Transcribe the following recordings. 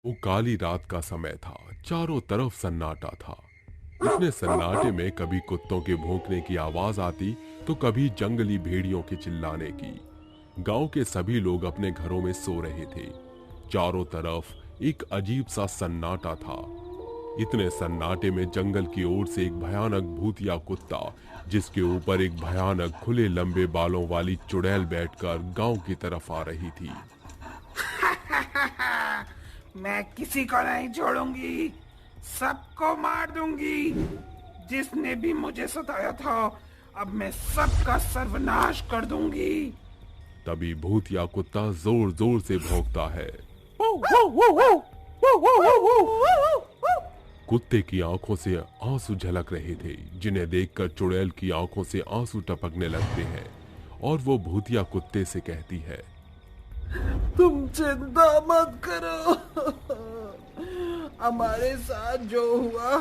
वो काली रात का समय था। चारों तरफ सन्नाटा था। इतने सन्नाटे में कभी कुत्तों के भौंकने की आवाज आती तो कभी जंगली भेड़ियों के चिल्लाने की। गांव के सभी लोग अपने घरों में सो रहे थे। चारों तरफ एक अजीब सा सन्नाटा था। इतने सन्नाटे में जंगल की ओर से एक भयानक भूतिया कुत्ता, जिसके ऊपर एक भयानक खुले लंबे बालों वाली चुड़ैल बैठकर गांव की तरफ आ रही थी। मैं किसी को नहीं छोड़ूंगी, सबको मार दूंगी। जिसने भी मुझे सताया था, अब मैं सबका सर्वनाश कर दूंगी। तभी भूतिया कुत्ता जोर जोर से भौंकता है। कुत्ते की आंखों से आंसू झलक रहे थे, जिन्हें देखकर चुड़ैल की आंखों से आंसू टपकने लगते हैं और वो भूतिया कुत्ते से कहती है, तुम चिंता मत करो। हमारे साथ जो हुआ,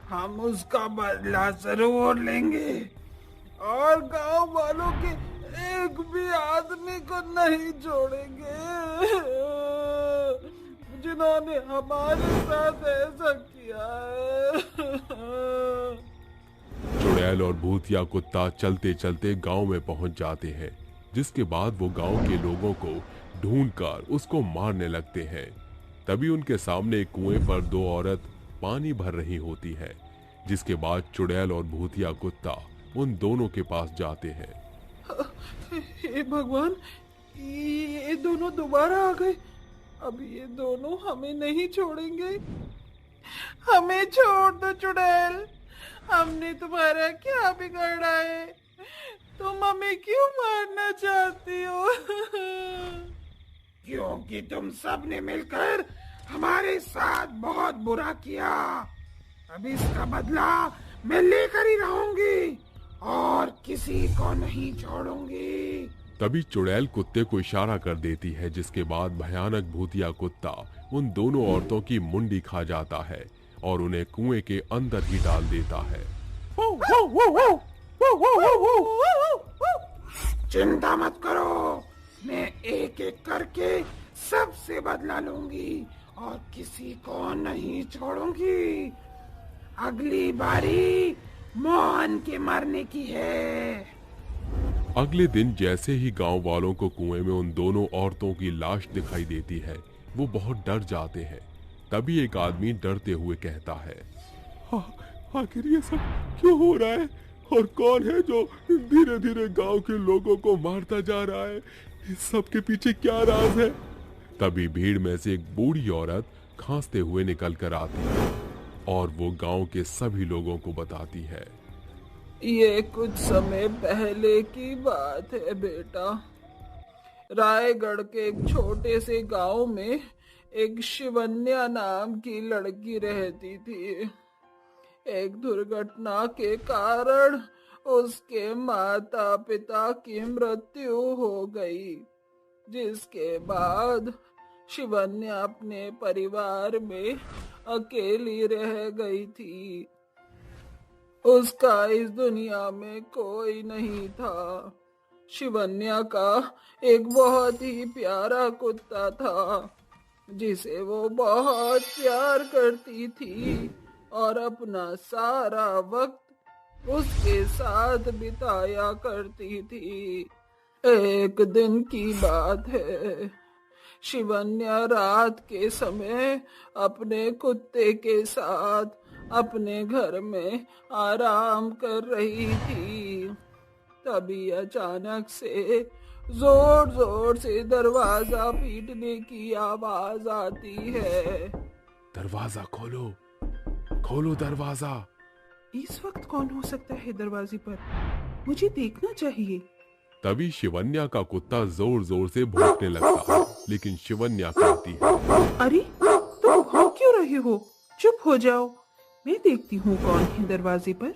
हम उसका बदला जरूर लेंगे। और गांव वालों के एक भी आदमी को नहीं छोड़ेंगे जिन्होंने हमारे साथ ऐसा किया है। चुड़ैल और भूतिया कुत्ता चलते चलते गांव में पहुंच जाते हैं, जिसके बाद वो गांव के लोगों को ढूंढकर उसको मारने लगते हैं। तभी उनके सामने एक कुएं पर दो औरत पानी भर रही होती है, जिसके बाद चुड़ैल और भूतिया कुत्ता उन दोनों के पास जाते हैं। हे भगवान, ये दोनों दोबारा आ गए। अब ये दोनों हमें नहीं छोड़ेंगे। हमें छोड़ दो चुड़ैल, हमने तुम्हारा क्या बिगाड़ा है? तुम हमें क्यों मारना चाहती हो? क्योंकि तुम सब ने मिलकर हमारे साथ बहुत बुरा किया। अब इसका बदला मैं लेकर ही रहूंगी और किसी को नहीं छोड़ूंगी। तभी चुड़ैल कुत्ते को इशारा कर देती है, जिसके बाद भयानक भूतिया कुत्ता उन दोनों औरतों की मुंडी खा जाता है और उन्हें कुएं के अंदर ही डाल देता है। चिंता मत करो, मैं एक एक करके सबसे बदला लूंगी और किसी को नहीं छोड़ूंगी। अगली बारी मोहन के मरने की है। अगले दिन जैसे ही गांव वालों को कुएं में उन दोनों औरतों की लाश दिखाई देती है, वो बहुत डर जाते हैं। तभी एक आदमी डरते हुए कहता है, आखिर ये सब क्यों हो रहा है और कौन है जो धीरे धीरे गांव के लोगों को मारता जा रहा है? इस सब के पीछे क्या राज है? तभी भीड़ में से एक बूढ़ी औरत खांसते हुए निकल कर आती है और वो गांव के सभी लोगों को बताती है। ये कुछ समय पहले की बात है बेटा। रायगढ़ के एक छोटे से गांव में एक शिवन्या नाम की लड़की रहती थी। एक दुर्घटना के कारण उसके माता पिता की मृत्यु हो गई, जिसके बाद शिवन्या अपने परिवार में अकेली रह गई थी। उसका इस दुनिया में कोई नहीं था। शिवन्या का एक बहुत ही प्यारा कुत्ता था, जिसे वो बहुत प्यार करती थी और अपना सारा वक्त उसके साथ बिताया करती थी। एक दिन की बात है, शिवन्या रात के समय अपने कुत्ते के साथ अपने घर में आराम कर रही थी। तभी अचानक से जोर जोर से दरवाजा पीटने की आवाज आती है। दरवाजा खोलो, खोलो दरवाजा। इस वक्त कौन हो सकता है दरवाजे पर? मुझे देखना चाहिए। तभी शिवन्या का कुत्ता जोर जोर से भौंकने लगता है, लेकिन शिवन्या कहती है, अरे, तुम भौंक क्यों रहे हो? चुप हो जाओ, मैं देखती हूँ कौन है दरवाजे पर।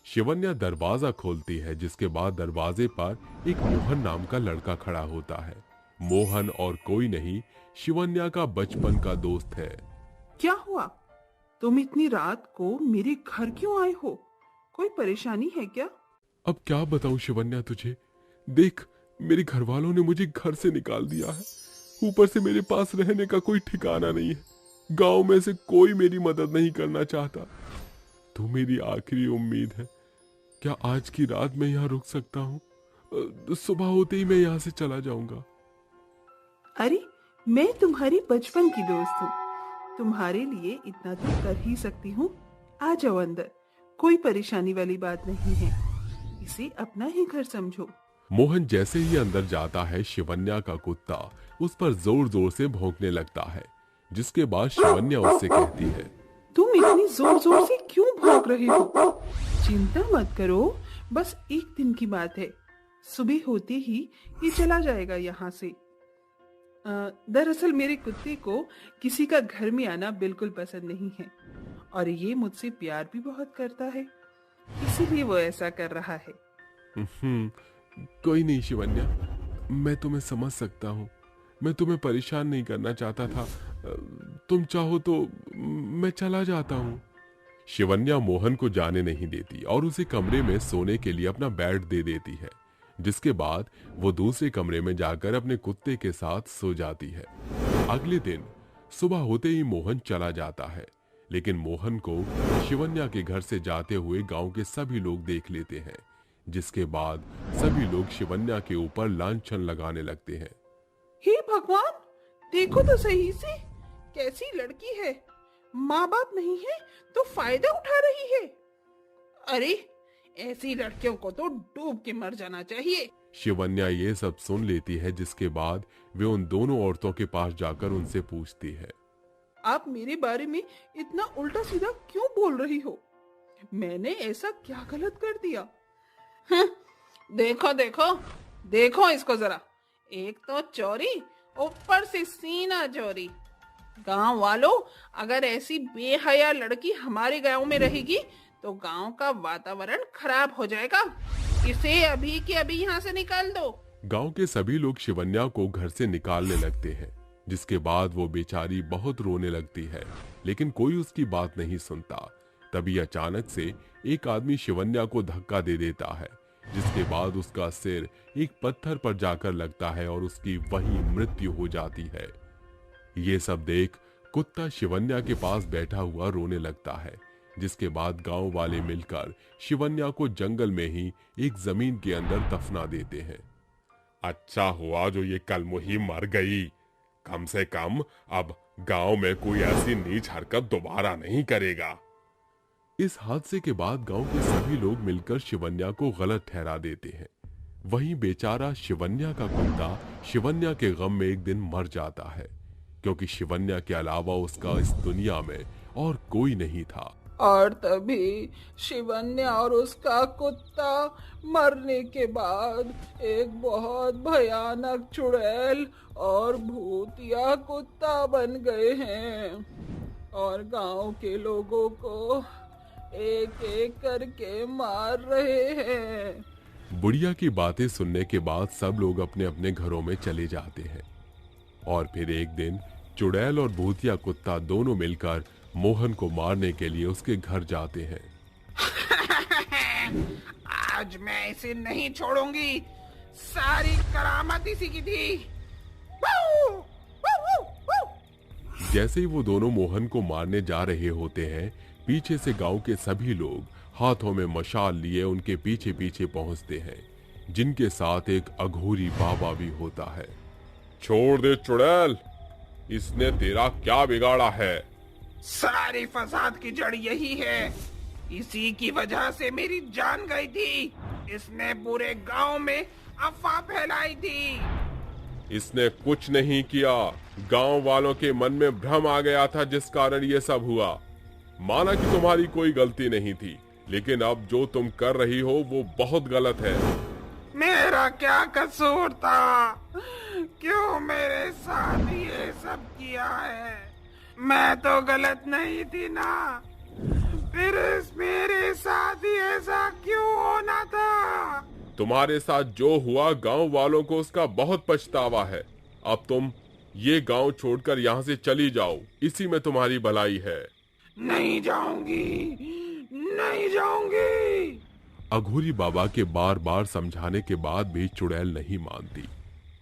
शिवन्या दरवाजा खोलती है, जिसके बाद दरवाजे पर एक मोहन नाम का लड़का खड़ा होता है। मोहन और कोई नहीं, शिवन्या का बचपन का दोस्त है। क्या हुआ? तुम इतनी रात को मेरे घर क्यों आए हो? कोई परेशानी है क्या? अब क्या बताऊं शिवन्या तुझे, देख मेरे घर वालों ने मुझे घर से निकाल दिया है। ऊपर से मेरे पास रहने का कोई ठिकाना नहीं है। गांव में से कोई मेरी मदद नहीं करना चाहता। तू मेरी आखिरी उम्मीद है। क्या आज की रात मैं यहाँ रुक सकता हूँ? सुबह होते ही मैं यहाँ से चला जाऊंगा। अरे मैं तुम्हारी बचपन की दोस्त हूँ, तुम्हारे लिए इतना तो कर ही सकती हूँ। आ जाओ अंदर, कोई परेशानी वाली बात नहीं है, इसे अपना ही घर समझो। मोहन जैसे ही अंदर जाता है, शिवन्या का कुत्ता उस पर जोर जोर से भौंकने लगता है, जिसके बाद शिवन्या उससे कहती है, तुम इतनी जोर जोर से क्यों भौंक रहे हो? चिंता मत करो, बस एक दिन की बात है, सुबह होते ही ये चला जाएगा यहाँ से। दरअसल मेरे कुत्ते को किसी का घर में आना बिल्कुल पसंद नहीं है और ये मुझसे प्यार भी बहुत करता है, इसीलिए वो ऐसा कर रहा है। कोई नहीं शिवन्या, मैं तुम्हें समझ सकता हूँ। मैं तुम्हें परेशान नहीं करना चाहता था। तुम चाहो तो मैं चला जाता हूँ। शिवन्या मोहन को जाने नहीं देती और उसे कमरे में सोने के लिए अपना बेड दे देती है, जिसके बाद वो दूसरे कमरे में जाकर अपने कुत्ते के साथ सो जाती है। अगले दिन सुबह होते ही मोहन चला जाता है, लेकिन मोहन को शिवन्या के घर से जाते हुए गांव के सभी लोग देख लेते हैं, जिसके बाद सभी लोग शिवन्या के ऊपर लांछन लगाने लगते हैं। हे भगवान, देखो तो सही से, कैसी लड़की है, माँ बाप नहीं है तो फायदा उठा रही है। अरे ऐसी लड़कियों को तो डूब के मर जाना चाहिए। शिवन्या ये सब सुन लेती है, जिसके बाद वे उन दोनों औरतों के पास जाकर उनसे पूछती है, आप मेरे बारे में इतना उल्टा सीधा क्यों बोल रही हो? मैंने ऐसा क्या गलत कर दिया? देखो देखो देखो इसको जरा, एक तो चोरी, ऊपर से सीना चोरी। गांव वालों, अगर ऐसी बेहया लड़की हमारे गांव में रहेगी तो गांव का वातावरण खराब हो जाएगा। इसे अभी के अभी यहाँ से निकाल दो। गांव के सभी लोग शिवन्या को घर से निकालने लगते हैं, जिसके बाद वो बेचारी बहुत रोने लगती है, लेकिन कोई उसकी बात नहीं सुनता। तभी अचानक से एक आदमी शिवन्या को धक्का दे देता है, जिसके बाद उसका सिर एक पत्थर पर जाकर लगता है और उसकी वहीं मृत्यु हो जाती है। ये सब देख कुत्ता शिवन्या के पास बैठा हुआ रोने लगता है, जिसके बाद गांव वाले मिलकर शिवन्या को जंगल में ही एक जमीन के अंदर दफना देते हैं। अच्छा हुआ जो ये कलमुही मर गई। कम से कम अब गांव में कोई ऐसी नीच हरकत दोबारा नहीं करेगा। इस हादसे के बाद गांव के सभी लोग मिलकर शिवन्या को गलत ठहरा देते हैं। वहीं बेचारा शिवन्या का कुत्ता शिवन्या के गम में एक दिन मर जाता है, क्योंकि शिवन्या के अलावा उसका इस दुनिया में और कोई नहीं था। और तभी शिवन्या और उसका कुत्ता मरने के बाद एक बहुत भयानक चुड़ैल और भूतिया कुत्ता बन गए हैं और गांव के लोगों को एक एक करके मार रहे हैं। बुढ़िया की बातें सुनने के बाद सब लोग अपने अपने घरों में चले जाते हैं और फिर एक दिन चुड़ैल और भूतिया कुत्ता दोनों मिलकर मोहन को मारने के लिए उसके घर जाते हैं। आज मैं इसे नहीं छोड़ूंगी, सारी करामत इसी की थी। जैसे ही वो दोनों मोहन को मारने जा रहे होते हैं, पीछे से गांव के सभी लोग हाथों में मशाल लिए उनके पीछे पीछे पहुंचते हैं, जिनके साथ एक अघोरी बाबा भी होता है। छोड़ दे चुड़ैल, इसने तेरा क्या बिगाड़ा है? सारी फसाद की जड़ यही है, इसी की वजह से मेरी जान गई थी। इसने पूरे गांव में अफवाह फैलाई थी। इसने कुछ नहीं किया, गांव वालों के मन में भ्रम आ गया था, जिस कारण ये सब हुआ। माना कि तुम्हारी कोई गलती नहीं थी, लेकिन अब जो तुम कर रही हो वो बहुत गलत है। मेरा क्या कसूर था? क्यों मेरे साथ ये सब किया है? मैं तो गलत नहीं थी ना, फिर मेरे साथ ही ऐसा क्यों होना था? तुम्हारे साथ जो हुआ गांव वालों को उसका बहुत पछतावा है। अब तुम ये गांव छोड़कर यहाँ से चली जाओ, इसी में तुम्हारी भलाई है। नहीं जाऊंगी, नहीं जाऊंगी। अघोरी बाबा के बार बार समझाने के बाद भी चुड़ैल नहीं मानती,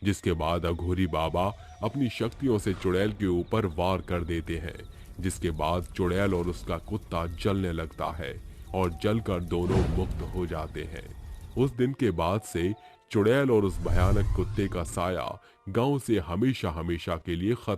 जिसके बाद अघोरी बाबा अपनी शक्तियों से चुड़ैल के ऊपर वार कर देते हैं, जिसके बाद चुड़ैल और उसका कुत्ता जलने लगता है और जलकर दोनों मुक्त हो जाते हैं। उस दिन के बाद से चुड़ैल और उस भयानक कुत्ते का साया गांव से हमेशा हमेशा के लिए खत्म